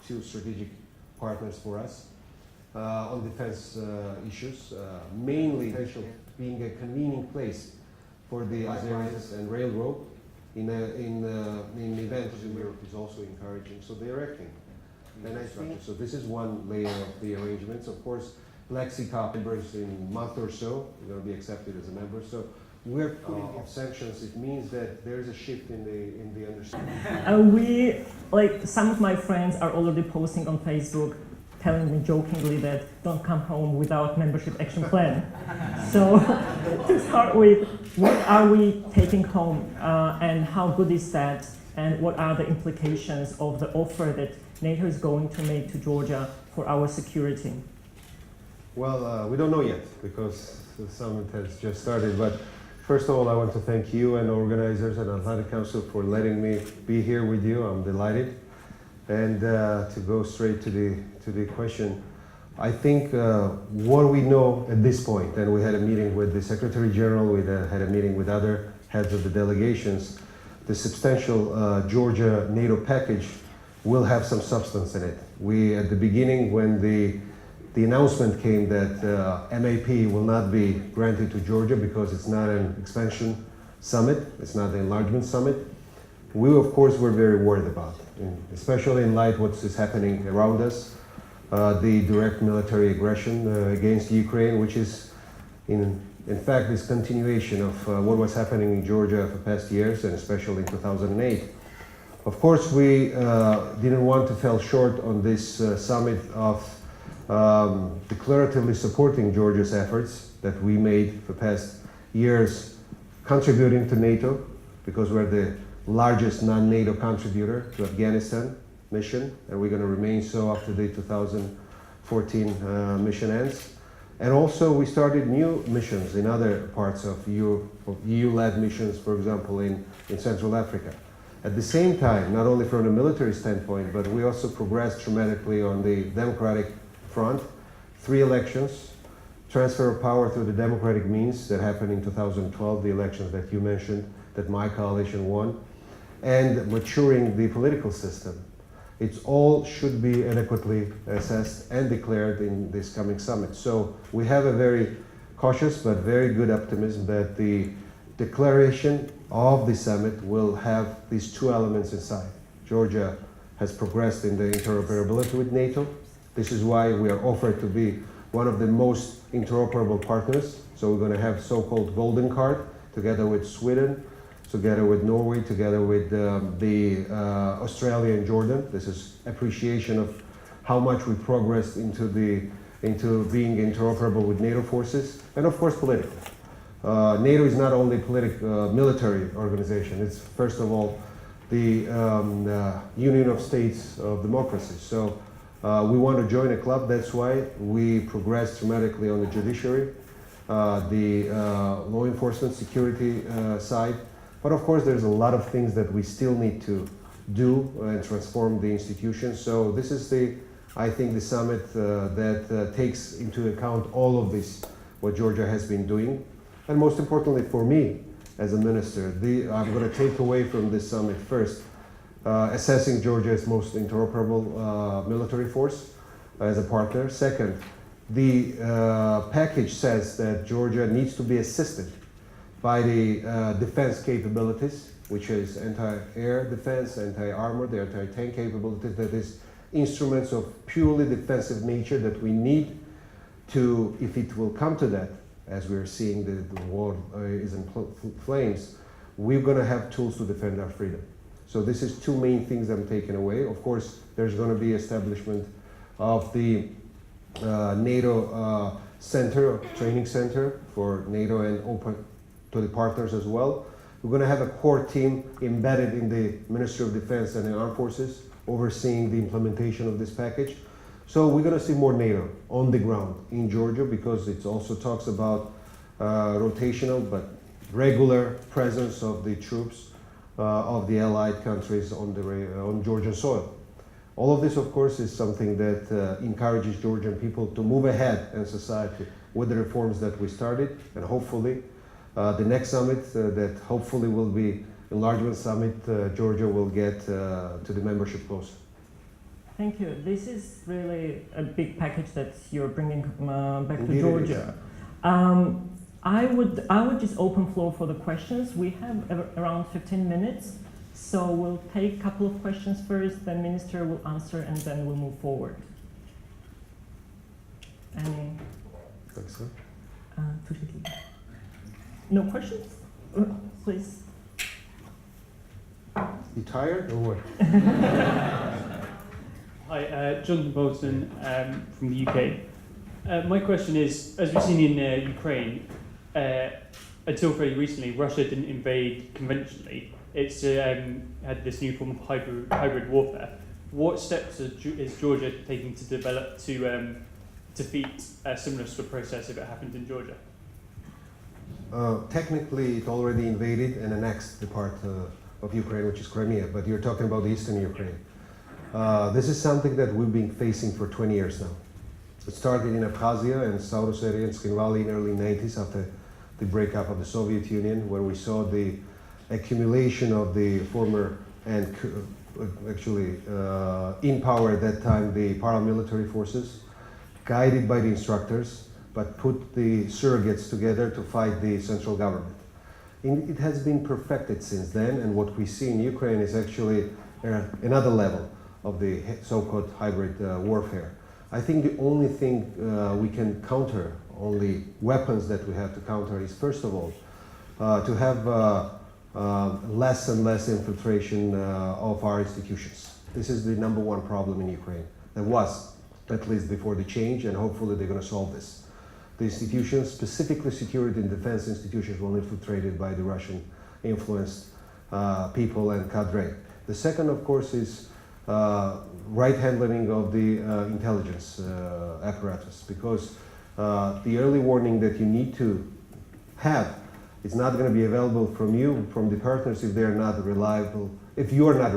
two strategic partners for us on defense issues, mainly potential being a convening place for the Azeris and railroad in events in Europe is also encouraging. So they are acting. And I think, so this is one layer of the arrangements. Of course, Black Sea COP members in a month or so, are going to be accepted as a member. So we're putting off sanctions. It means that there's a shift in the understanding. Some of my friends are already posting on Facebook, telling me jokingly that don't come home without membership action plan. So to start with, what are we taking home and how good is that? And what are the implications of the offer that NATO is going to make to Georgia for our security? Well, we don't know yet because the summit has just started. But first of all, I want to thank you and organizers and Atlantic Council for letting me be here with you. I'm delighted. And to go straight to the question, I think what we know at this point, and we had a meeting with the Secretary General, we had a meeting with other heads of the delegations, the substantial Georgia NATO package will have some substance in it. We, at the beginning, when the announcement came that MAP will not be granted to Georgia because it's not an expansion summit, it's not an enlargement summit, we of course were very worried about, especially in light of what is happening around us, the direct military aggression against Ukraine, which is in fact this continuation of what was happening in Georgia for past years, and especially in 2008. Of course, we didn't want to fall short on this summit of declaratively supporting Georgia's efforts that we made for past years, contributing to NATO, because we're the largest non-NATO contributor to Afghanistan mission, and we're going to remain so after the 2014 mission ends. And also we started new missions in other parts of EU-led missions, for example, in Central Africa. At the same time, not only from a military standpoint, but we also progressed dramatically on the democratic front. 3 elections, transfer of power through the democratic means that happened in 2012, the elections that you mentioned, that my coalition won, and maturing the political system. It all should be adequately assessed and declared in this coming summit. So we have a very cautious but very good optimism that the declaration of the summit will have these 2 elements inside. Georgia has progressed in the interoperability with NATO. This is why we are offered to be one of the most interoperable partners. So we're going to have so-called golden card together with Sweden, together with Norway, together with Australia and Jordan. This is appreciation of how much we progressed into being interoperable with NATO forces, and of course political. NATO is not only military organization, it's first of all the Union of States of Democracy. So we want to join a club, that's why we progressed dramatically on the judiciary, the law enforcement security side. But of course there's a lot of things that we still need to do and transform the institutions. So this is I think the summit that takes into account all of this, what Georgia has been doing. And most importantly for me, as a minister, I'm going to take away from this summit first, assessing Georgia as most interoperable military force as a partner. Second, the package says that Georgia needs to be assisted by the defense capabilities, which is anti-air defense, anti-armor, the anti-tank capabilities, that is instruments of purely defensive nature that we need to, if it will come to that, as we're seeing the war is in flames, we're going to have tools to defend our freedom. So this is 2 main things I'm taking away. Of course, there's going to be establishment of the NATO training center for NATO and open to the partners as well. We're going to have a core team embedded in the Ministry of Defense and the Armed Forces overseeing the implementation of this package. So we're going to see more NATO on the ground in Georgia, because it also talks about rotational but regular presence of the troops of the allied countries on Georgian soil. All of this, of course, is something that encourages Georgian people to move ahead in society with the reforms that we started, and hopefully the next summit that hopefully will be enlargement summit, Georgia will get to the membership closer. Thank you. This is really a big package that you're bringing back to Indeed it Georgia. I would just open floor for the questions. We have around 15 minutes, so we'll take a couple of questions first, then Minister will answer, and then we'll move forward. Any? Thanks, sir. No questions? Please. You tired or what? Hi, Jonathan Bolton from the UK. My question is, as we've seen in Ukraine, until very recently, Russia didn't invade conventionally. It's had this new form of hybrid warfare. What steps is Georgia taking to develop to defeat a similar sort of process if it happened in Georgia? Technically, it already invaded and annexed the part of Ukraine, which is Crimea, but you're talking about eastern Ukraine. This is something that we've been facing for 20 years now. It started in Abkhazia and South Ossetia and Skin in early 90s after the breakup of the Soviet Union, where we saw the accumulation of the former and actually in power at that time, the paramilitary forces, guided by the instructors, but put the surrogates together to fight the central government. It has been perfected since then, and what we see in Ukraine is actually another level of the so-called hybrid warfare. I think the only thing we can counter, only weapons that we have to counter is, first of all, to have less and less infiltration of our institutions. This is the number one problem in Ukraine. There was, at least before the change, and hopefully they're going to solve this. The institutions, specifically security and defense institutions, were infiltrated by the Russian-influenced people and cadre. The second, of course, is right handling of the intelligence apparatus, because the early warning that you need to have is not going to be available from you, from the partners, if they're not reliable, if you are not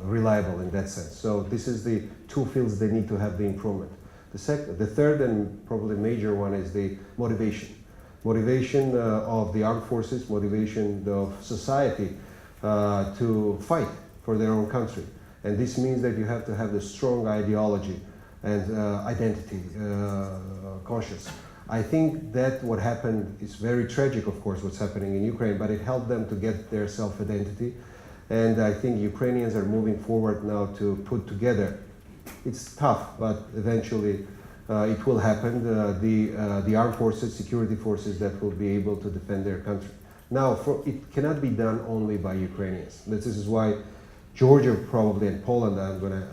reliable in that sense. So this is the two fields they need to have the improvement. The third and probably major one is the motivation. Motivation of the armed forces, motivation of society to fight for their own country. And this means that you have to have the strong ideology and identity conscious. I think that what happened is very tragic, of course, what's happening in Ukraine, but it helped them to get their self-identity. And I think Ukrainians are moving forward now to put together. It's tough, but eventually it will happen. The armed forces, security forces that will be able to defend their country. Now, it cannot be done only by Ukrainians. This is why Georgia probably and Poland,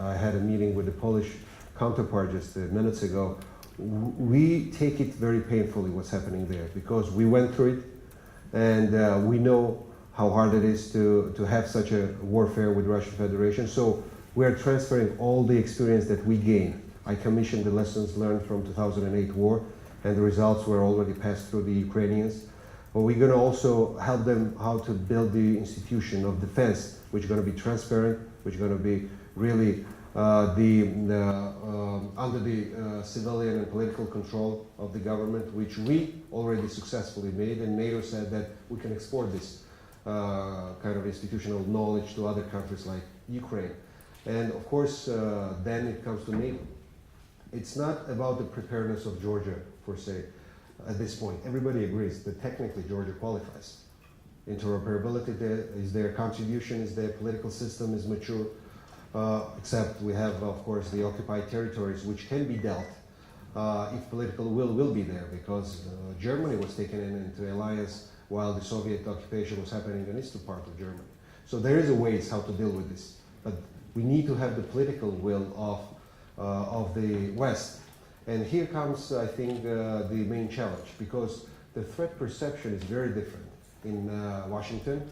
I had a meeting with the Polish counterpart just minutes ago. We take it very painfully what's happening there, because we went through it and we know how hard it is to have such a warfare with Russian Federation. So we're transferring all the experience that we gained. I commissioned the lessons learned from 2008 war, and the results were already passed through the Ukrainians. But we're going to also help them how to build the institution of defense, which is going to be transparent, which is going to be really under the civilian and political control of the government, which we already successfully made, and NATO said that we can export this kind of institutional knowledge to other countries like Ukraine. And of course, then it comes to NATO. It's not about the preparedness of Georgia, per se, at this point. Everybody agrees that technically Georgia qualifies. Interoperability is their contribution, is their political system is mature, except we have, of course, the occupied territories, which can be dealt if political will be there, because Germany was taken into alliance while the Soviet occupation was happening in the eastern part of Germany. So there is a ways how to deal with this, but we need to have the political will of the West. And here comes, I think, the main challenge, because the threat perception is very different in Washington,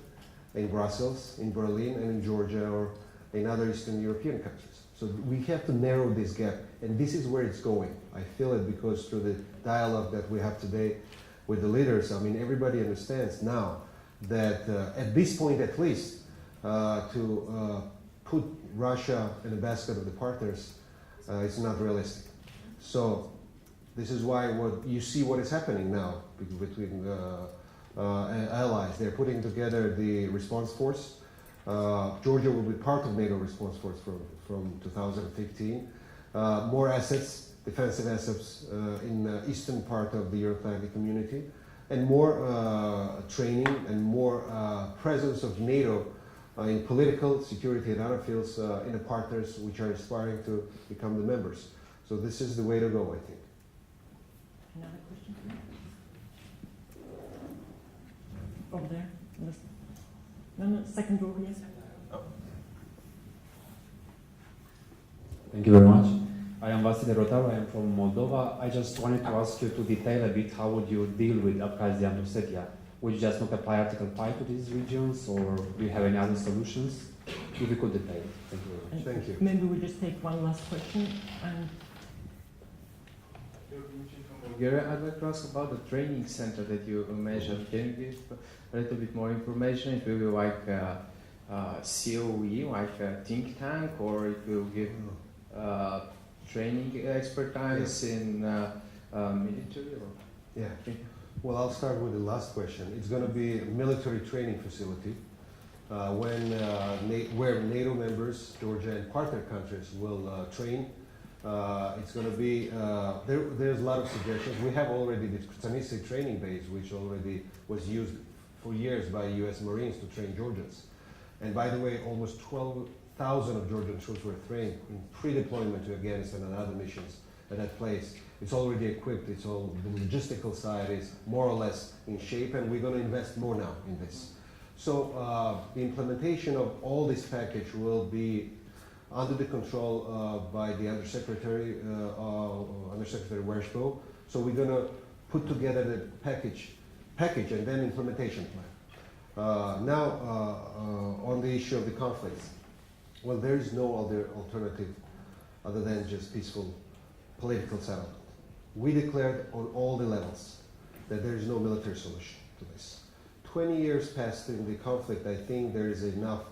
in Brussels, in Berlin, and in Georgia, or in other Eastern European countries. So we have to narrow this gap, and this is where it's going. I feel it because through the dialogue that we have today with the leaders, I mean, everybody understands now that at this point at least, to put Russia in the basket of the partners, it's not realistic. So this is why what you see what is happening now between allies. They're putting together the response force. Georgia will be part of NATO response force from 2015. More assets, defensive assets in the eastern part of the Euro-Atlantic community, and more training and more presence of NATO in political, security, and other fields in the partners which are aspiring to become the members. So this is the way to go, I think. Another question? Over there. No, second row, yes. Thank you very much. I am Vasile Rotaru, I am from Moldova. I just wanted to ask you to detail a bit how would you deal with Abkhazia and Ossetia? Would you just not apply Article 5 to these regions, or do you have any other solutions? If you could detail. Thank you very much. Thank you. Maybe we just take one last question. And Bulgaria, I'd like to ask about the training center that you mentioned. Can you give a little bit more information? It will be like COE, like a think tank, or it will give training expertise in military? Or? Yeah. Well, I'll start with the last question. It's going to be a military training facility where NATO members, Georgia and partner countries will train. It's going to be, there's a lot of suggestions. We have already the Krasnitsy training base, which already was used for years by US Marines to train Georgians. And by the way, almost 12,000 of Georgian troops were trained in pre-deployment to Afghanistan and other missions at that place. It's already equipped, it's all, the logistical side is more or less in shape, and we're going to invest more now in this. So the implementation of all this package will be under the control by the Undersecretary Wershbo. So we're going to put together the package and then implementation plan. Now, on the issue of the conflicts, well, there is no other alternative other than just peaceful political settlement. We declared on all the levels that there is no military solution to this. 20 years past in the conflict, I think there is enough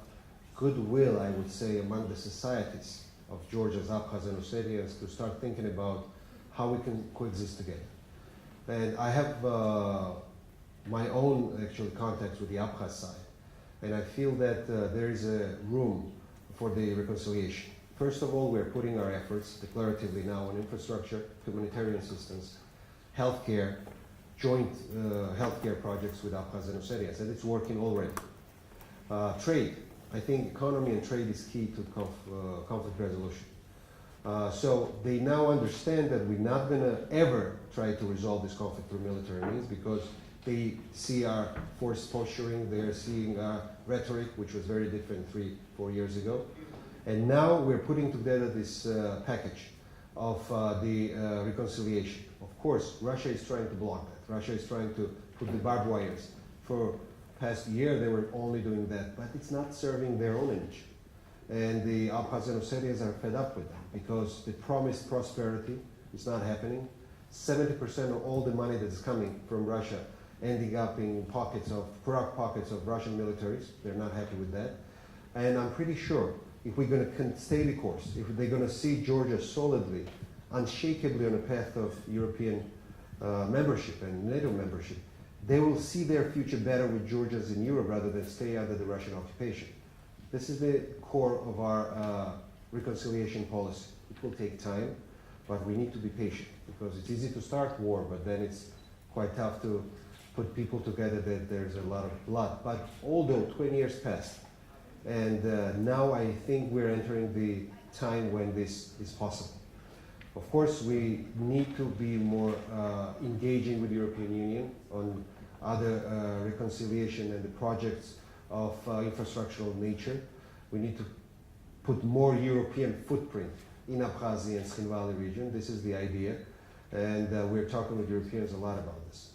goodwill, I would say, among the societies of Georgians, Abkhaz and Ossetians to start thinking about how we can coexist together. And I have my own actually contacts with the Abkhaz side, and I feel that there is a room for the reconciliation. First of all, we're putting our efforts declaratively now on infrastructure, humanitarian assistance, healthcare, joint healthcare projects with Abkhaz and Ossetians, and it's working already. Trade. I think economy and trade is key to conflict resolution. So they now understand that we're not going to ever try to resolve this conflict through military means, because they see our forced posturing, they're seeing our rhetoric, which was very different 3-4 years ago. And now we're putting together this package of the reconciliation. Of course, Russia is trying to block that. Russia is trying to put the barbed wires. For past year, they were only doing that, but it's not serving their own image. And the Abkhaz and Ossetians are fed up with that because the promised prosperity is not happening. 70% of all the money that's coming from Russia ending up in pockets of, corrupt pockets of Russian militaries. They're not happy with that. And I'm pretty sure if we're going to stay the course, if they're going to see Georgia solidly, unshakably on a path of European membership and NATO membership, they will see their future better with Georgians in Europe rather than stay under the Russian occupation. This is the core of our reconciliation policy. It will take time, but we need to be patient because it's easy to start war, but then it's quite tough to put people together that there's a lot of blood. But although 20 years passed, and now I think we're entering the time when this is possible. Of course, we need to be more engaging with the European Union on other reconciliation and the projects of infrastructural nature. We need to put more European footprint in Abkhazia and Skin Valley region. This is the idea. And we're talking with Europeans a lot about this.